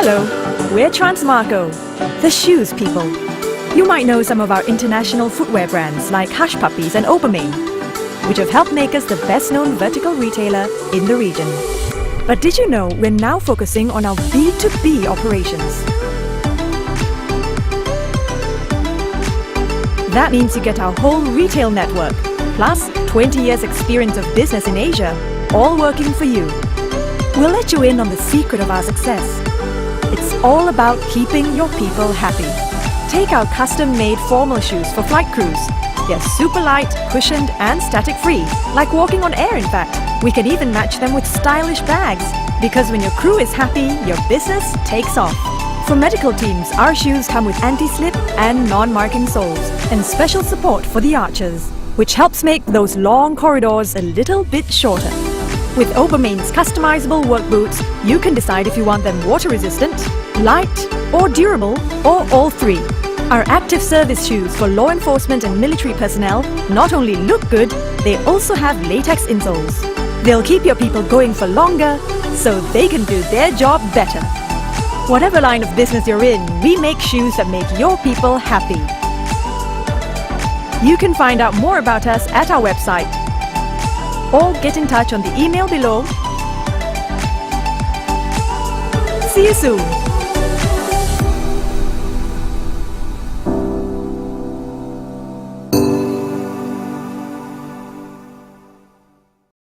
Hello, we're Transmarco, the shoes people. You might know some of our international footwear brands like Hush Puppies and Obermain, which have helped make us the best-known vertical retailer in the region. But did you know we're now focusing on our B2B operations? That means you get our whole retail network, plus 20 years experience of business in Asia, all working for you. We'll let you in on the secret of our success. It's all about keeping your people happy. Take our custom-made formal shoes for flight crews. They're super light, cushioned and static-free, like walking on air in fact. We can even match them with stylish bags, because when your crew is happy, your business takes off. For medical teams, our shoes come with anti-slip and non-marking soles, and special support for the archers, which helps make those long corridors a little bit shorter. With Obermain's customizable work boots, you can decide if you want them water-resistant, light or durable, or all three. Our active service shoes for law enforcement and military personnel not only look good, they also have latex insoles. They'll keep your people going for longer, so they can do their job better. Whatever line of business you're in, we make shoes that make your people happy. You can find out more about us at our website, or get in touch on the email below. See you soon!